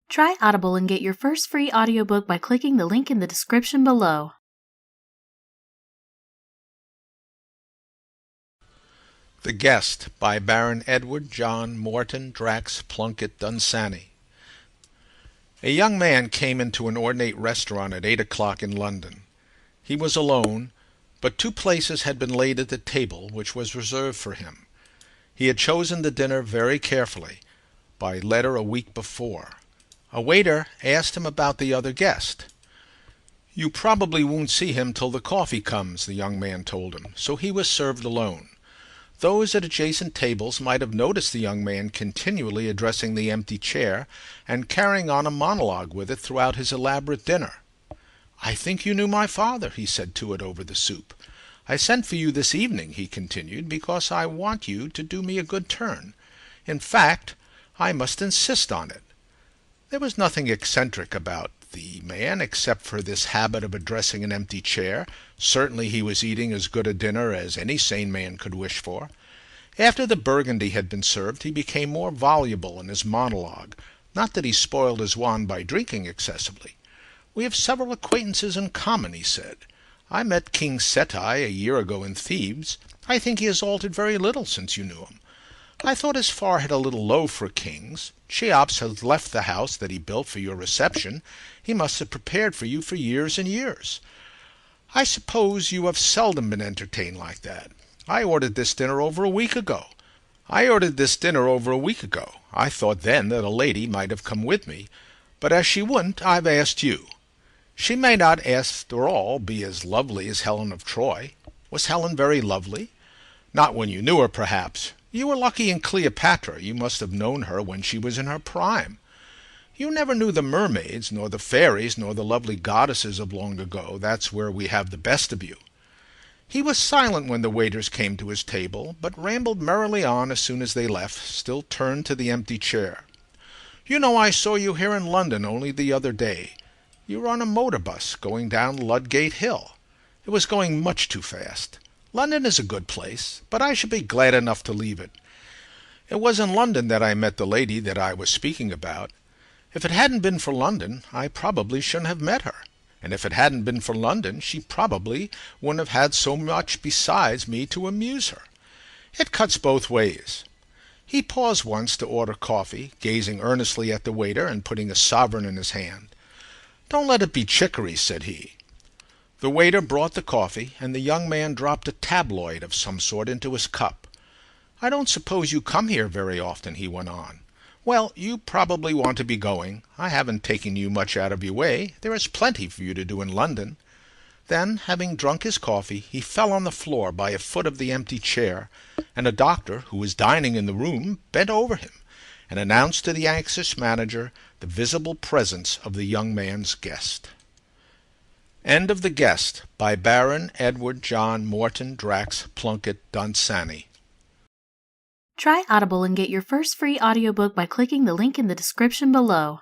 Try Audible and get your first free audiobook by clicking the link in the description below. The Guest by Baron Edward John Morton Drax Plunkett Dunsany. A young man came into an ornate restaurant at 8 o'clock in London. He was alone, but 2 places had been laid at the table which was reserved for him. He had chosen the dinner very carefully, by letter a week before. A waiter asked him about the other guest. "You probably won't see him till the coffee comes," the young man told him, so he was served alone. Those at adjacent tables might have noticed the young man continually addressing the empty chair and carrying on a monologue with it throughout his elaborate dinner. "I think you knew my father," he said to it over the soup. "I sent for you this evening," he continued, "because I want you to do me a good turn. In fact, I must insist on it." There was nothing eccentric about the man except for this habit of addressing an empty chair. Certainly he was eating as good a dinner as any sane man could wish for. After the burgundy had been served he became more voluble in his monologue. Not that he spoiled his wine by drinking excessively. "We have several acquaintances in common," he said. "I met King Setai a year ago in Thebes. I think he has altered very little since you knew him. I thought his forehead a little low for kings. Cheops has left the house that he built for your reception. He must have prepared for you for years and years. I suppose you have seldom been entertained like that. I ordered this dinner over a week ago. I thought then that a lady might have come with me, but as she wouldn't, I've asked you. She may not, after all, be as lovely as Helen of Troy. Was Helen very lovely? Not when you knew her, perhaps. You were lucky in Cleopatra. You must have known her when she was in her prime. You never knew the mermaids, nor the fairies, nor the lovely goddesses of long ago. That's where we have the best of you." He was silent when the waiters came to his table, but rambled merrily on as soon as they left, still turned to the empty chair. "You know I saw you here in London only the other day. You were on a motor bus going down Ludgate Hill. It was going much too fast. London is a good place, but I should be glad enough to leave it. It was in London that I met the lady that I was speaking about. If it hadn't been for London, I probably shouldn't have met her. And if it hadn't been for London, she probably wouldn't have had so much besides me to amuse her. It cuts both ways." He paused once to order coffee, gazing earnestly at the waiter and putting a sovereign in his hand. "Don't let it be chicory," said he. The waiter brought the coffee, and the young man dropped a tabloid of some sort into his cup. "I don't suppose you come here very often," he went on. "Well, you probably want to be going. I haven't taken you much out of your way. There is plenty for you to do in London." Then, having drunk his coffee, he fell on the floor by a foot of the empty chair, and a doctor, who was dining in the room, bent over him, and announced to the anxious manager the visible presence of the young man's guest. End of The Guest by Baron Edward John Morton Drax Plunkett Dunsany. Try Audible and get your first free audiobook by clicking the link in the description below.